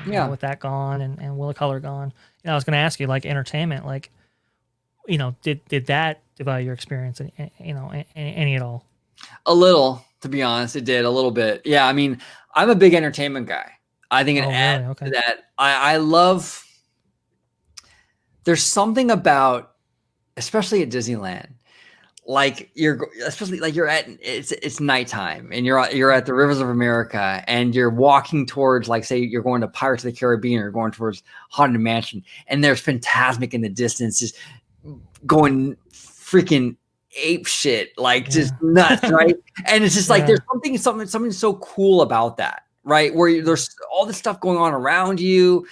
Yeah. with that gone and Will of Color gone. I was going to ask you, like, entertainment, like, did that devalue your experience, any at all? A little, to be honest, it did a little bit. Yeah, I mean, I'm a big entertainment guy. I think it Oh, adds really? to Okay. that. I love. There's something about, especially at Disneyland, like especially like you're at it's nighttime and you're at the Rivers of America and you're walking towards, like, say you're going to Pirates of the Caribbean or going towards Haunted Mansion, and there's Phantasmic in the distance just going freaking ape shit, like just Yeah. nuts, right? And it's just like Yeah. there's something so cool about that, right? Where there's all this stuff going on around you,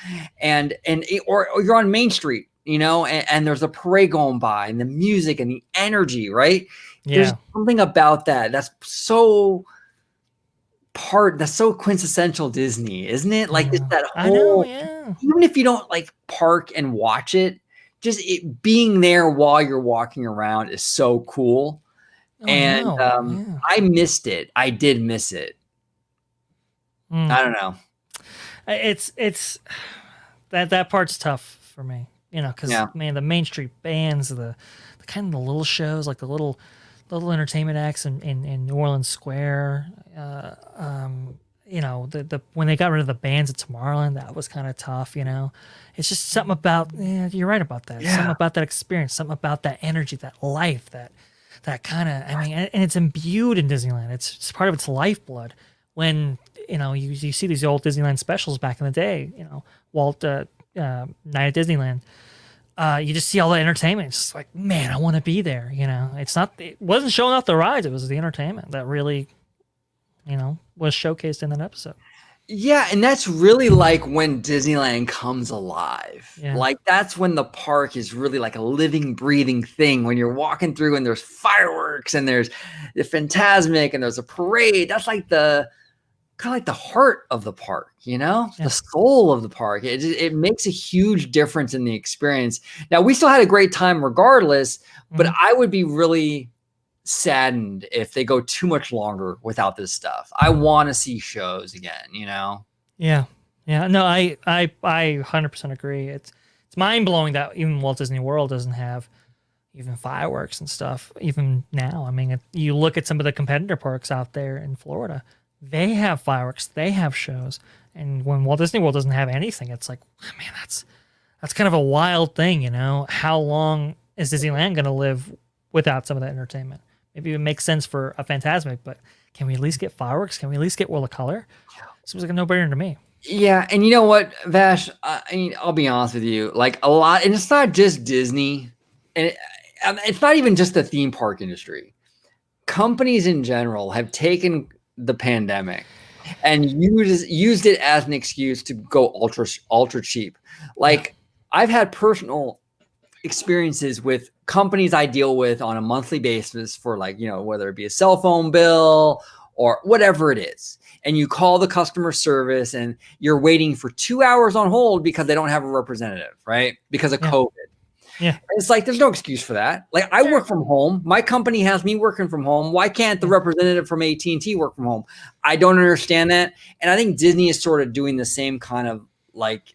or you're on Main Street, and there's a parade going by, and the music and the energy, right? There's Yeah. something about that that's so quintessential Disney, isn't it? Like Yeah. that I know. whole, Yeah. even if you don't like park and watch it, just it being there while you're walking around is so cool. Oh, I And know. Yeah. I missed it. I did miss it. Mm. I don't know. It's that part's tough for me, because Yeah. man, the Main Street bands, the kind of the little shows, like the little entertainment acts in New Orleans Square. The when they got rid of the bands at Tomorrowland, that was kind of tough. It's just something about. Yeah, you're right about that. Something Yeah. about that experience. Something about that energy, that life, that kind of. I mean, and it's imbued in Disneyland. It's part of its lifeblood. When you see these old Disneyland specials back in the day, Walt Night at Disneyland. You just see all the entertainment. It's just like, man, I want to be there. It wasn't showing off the rides. It was the entertainment that really, was showcased in that episode. Yeah, and that's really like when Disneyland comes alive. Yeah. Like that's when the park is really like a living, breathing thing. When you're walking through and there's fireworks and there's the Phantasmic and there's a parade. That's like the kind of like the heart of the park, Yeah. the soul of the park. It makes a huge difference in the experience. Now, we still had a great time regardless, but I would be really saddened if they go too much longer without this stuff. I want to see shows again, Yeah. Yeah. No, I 100% agree. It's mind blowing that even Walt Disney World doesn't have even fireworks and stuff. Even now, I mean, you look at some of the competitor parks out there in Florida, they have fireworks, they have shows, and when Walt Disney World doesn't have anything, it's like, man, that's kind of a wild thing, How long is Disneyland going to live without some of that entertainment? Maybe it makes sense for a Phantasmic, but can we at least get fireworks? Can we at least get World of Color? Seems like a no-brainer to me. Yeah, and you know what, Vash? I mean, I'll be honest with you. Like a lot, and it's not just Disney, and it's not even just the theme park industry. Companies in general have taken the pandemic and used it as an excuse to go ultra cheap. Like I've had personal experiences with companies I deal with on a monthly basis for, like, whether it be a cell phone bill or whatever it is. And you call the customer service and you're waiting for 2 hours on hold because they don't have a representative, right? Because of COVID. Yeah. It's like, there's no excuse for that. Like, I work from home. My company has me working from home. Why can't the representative from AT&T work from home? I don't understand that. And I think Disney is sort of doing the same kind of like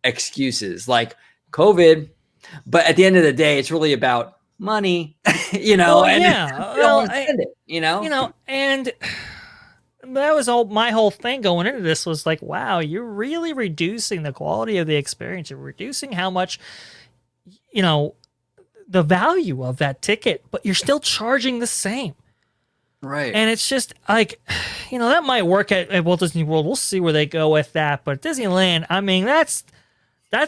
excuses, like COVID. But at the end of the day, it's really about money, Well, and yeah. they don't want to spend it, And that was my whole thing going into this was like, wow, you're really reducing the quality of the experience. You're reducing how much, the value of that ticket, but you're still charging the same. Right. And it's just like, that might work at Walt Disney World. We'll see where they go with that. But Disneyland, I mean, that's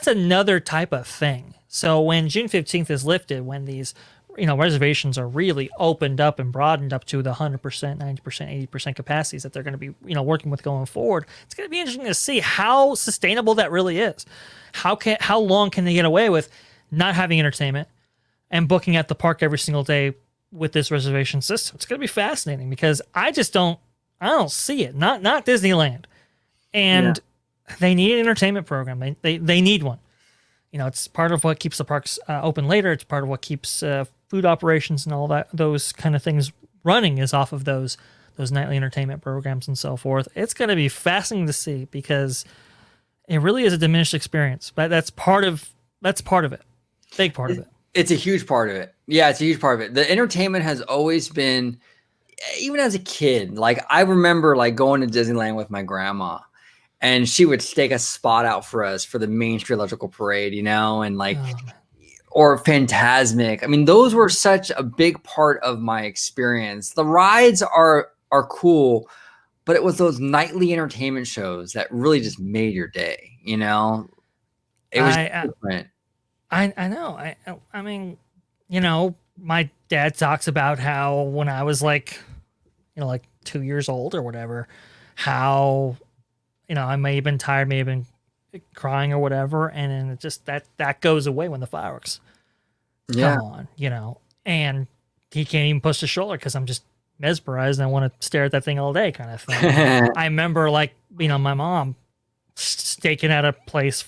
another type of thing. So when June 15th is lifted, when these, reservations are really opened up and broadened up to the 100%, 90%, 80% capacities that they're going to be, working with going forward, it's going to be interesting to see how sustainable that really is. How long can they get away with not having entertainment and booking at the park every single day with this reservation system? It's going to be fascinating because I don't see it. Not Disneyland. And they need an entertainment program. They need one. It's part of what keeps the parks open later. It's part of what keeps food operations and all that, those kind of things running, is off of those nightly entertainment programs and so forth. It's going to be fascinating to see because it really is a diminished experience. But that's part of it. Big part of it. It's a huge part of it. Yeah, it's a huge part of it. The entertainment has always been, even as a kid, like I remember like going to Disneyland with my grandma, and she would stake a spot out for us for the Main Street Electrical Parade, you know, and like, or Phantasmic. I mean, those were such a big part of my experience. The rides are cool, but it was those nightly entertainment shows that really just made your day, you know? It was different. I know. I mean, you know, my dad talks about how when I was like, you know, like 2 years old or whatever, how, you know, I may have been tired, may have been crying or whatever, and then it just that goes away when the fireworks come on, you know. And he can't even push the stroller because I'm just mesmerized and I want to stare at that thing all day, kind of thing. I remember, like, you know, my mom staking out a place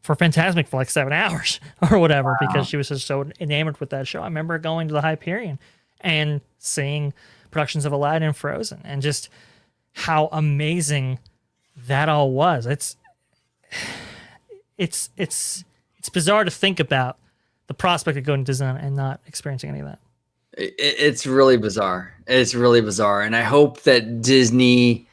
for Phantasmic for like 7 hours or whatever because she was just so enamored with that show. I remember going to the Hyperion and seeing productions of Aladdin and Frozen and just how amazing that all was. It's bizarre to think about the prospect of going to Disneyland and not experiencing any of that. It's really bizarre. It's really bizarre. And I hope that Disney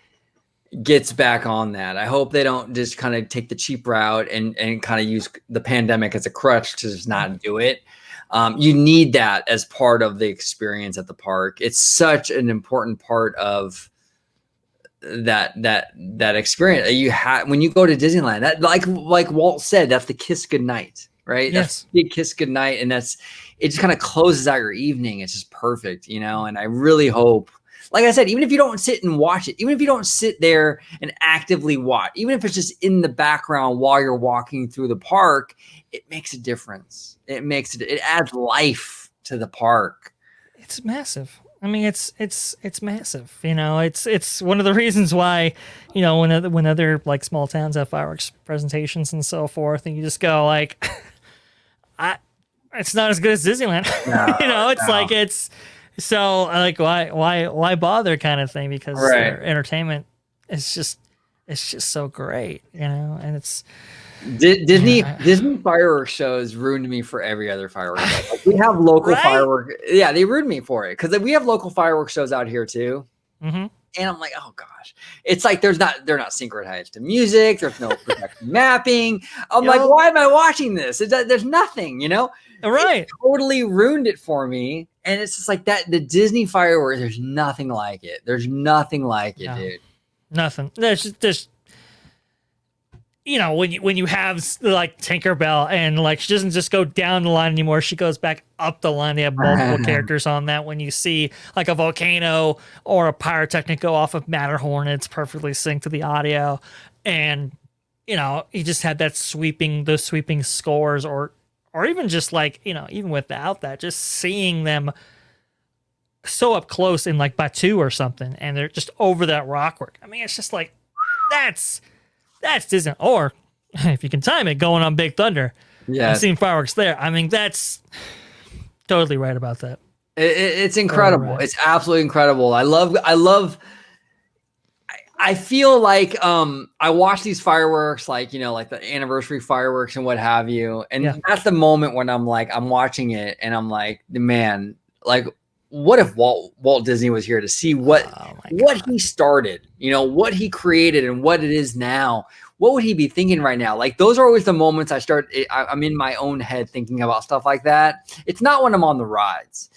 gets back on that. I hope they don't just kind of take the cheap route and kind of use the pandemic as a crutch to just not do it. You need that as part of the experience at the park. It's such an important part of that experience you have when you go to Disneyland. That, like Walt said, that's the kiss goodnight, right? Yes. That's the big kiss goodnight, and it just kind of closes out your evening. It's just perfect, you know. And I really hope, like I said, even if you don't sit and watch it, even if you don't sit there and actively watch, even if it's just in the background while you're walking through the park, it makes a difference. It adds life to the park. It's massive. I mean, it's massive. You know, it's one of the reasons why, you know, when other like small towns have fireworks presentations and so forth, and you just go like, it's not as good as Disneyland. No, you know, it's like it's so like why bother kind of thing, because their entertainment is just so great, you know, and it's. Disney fireworks shows ruined me for every other fireworks show. Like, we have local fireworks. Yeah, they ruined me for it because we have local fireworks shows out here too. Mm-hmm. And I'm like, oh gosh, it's like they're not synchronized to music. There's no projection mapping. I'm like, why am I watching this? There's nothing, you know. Right. It totally ruined it for me. And it's just like that. The Disney fireworks, there's nothing like it. There's nothing like it, dude. Nothing. There's you know, when you have like Tinkerbell and like she doesn't just go down the line anymore, she goes back up the line. They have multiple characters on that. When you see like a volcano or a pyrotechnic go off of Matterhorn, it's perfectly synced to the audio. And, you know, you just had those sweeping scores or even just like, you know, even without that, just seeing them so up close in like Batu or something, and they're just over that rockwork. I mean, it's just like, that's Disney. Or if you can time it, going on Big Thunder and seeing fireworks there. I mean, that's totally right about that. It's incredible. Right. It's absolutely incredible. I feel like I watch these fireworks, like, you know, like the anniversary fireworks and what have you. And that's the moment when I'm watching it and I'm like, man, like, what if Walt Disney was here to see what he started, you know, what he created and what it is now? What would he be thinking right now? Like, those are always the moments I'm in my own head thinking about stuff like that. It's not when I'm on the rides.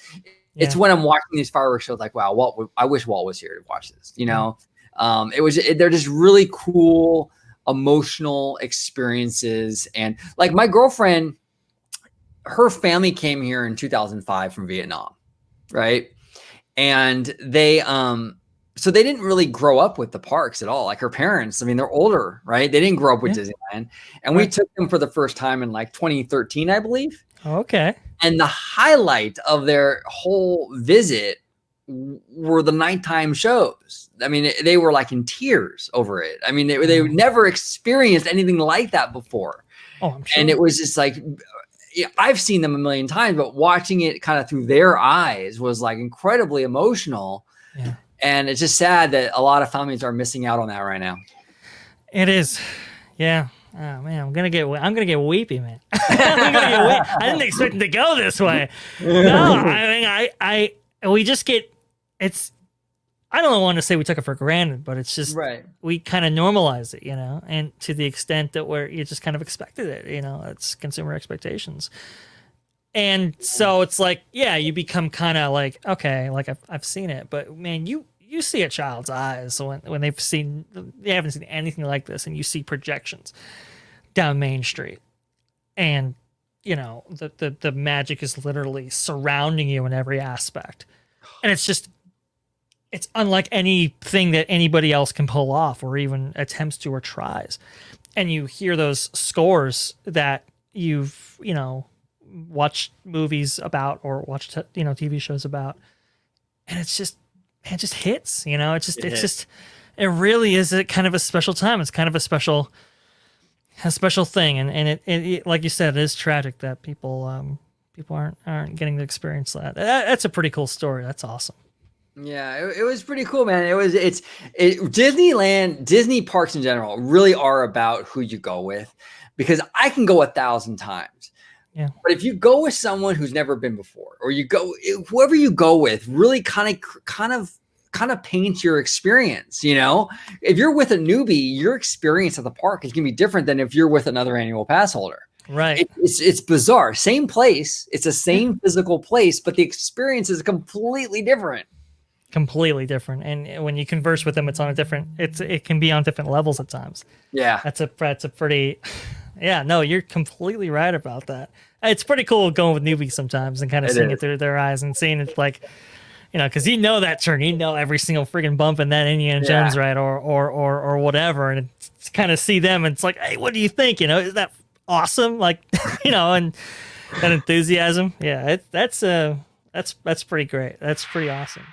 It's when I'm watching these fireworks shows, like, wow, I wish Walt was here to watch this, you know? They're just really cool, emotional experiences. And like my girlfriend, her family came here in 2005 from Vietnam. Right. And so they didn't really grow up with the parks at all. Like her parents, I mean, they're older, right? They didn't grow up with Disneyland. And we took them for the first time in like 2013, I believe. Okay. And the highlight of their whole visit were the nighttime shows. I mean, they were like in tears over it. I mean, they never experienced anything like that before. Oh, I'm sure. And it was just like, I've seen them a million times, but watching it kind of through their eyes was like incredibly emotional. Yeah. And it's just sad that a lot of families are missing out on that right now. It is. Yeah. Oh man, I'm gonna get weepy, man. I didn't expect it to go this way. No, I mean, we just get, it's, I don't want to say we took it for granted, but it's just, Right. we kind of normalize it, and to the extent that you just kind of expected it, it's consumer expectations. And so it's like, yeah, you become kind of like, okay, like I've seen it, but man, you see a child's eyes when they haven't seen anything like this, and you see projections down Main Street, and the magic is literally surrounding you in every aspect, and it's unlike anything that anybody else can pull off or even attempts to or tries. And you hear those scores that you've watched movies about or watched TV shows about, and it just hits. It really is a kind of a special time. It's kind of a special thing, and it like you said, it is tragic that people aren't getting to experience that. That's a pretty cool story. That's awesome. Yeah, it was pretty cool, man. Disneyland, Disney parks in general really are about who you go with, because I can go 1,000 times. Yeah. But if you go with someone who's never been before, or whoever you go with really kind of paints your experience. If you're with a newbie, your experience at the park is going to be different than if you're with another annual pass holder. Right. It's bizarre. Same place. It's the same physical place, but the experience is completely different. Completely different. And when you converse with them, it can be on different levels at times. Yeah. That's a pretty, yeah, no, you're completely right about that. It's pretty cool going with newbies sometimes and kind of seeing it through their eyes and seeing it like, because that turn, every single friggin' bump in that Indiana Jones ride or whatever, and it's kind of see them, and it's like, hey, what do you think? Is that awesome? Like, and that enthusiasm. Yeah, that's pretty great. That's pretty awesome.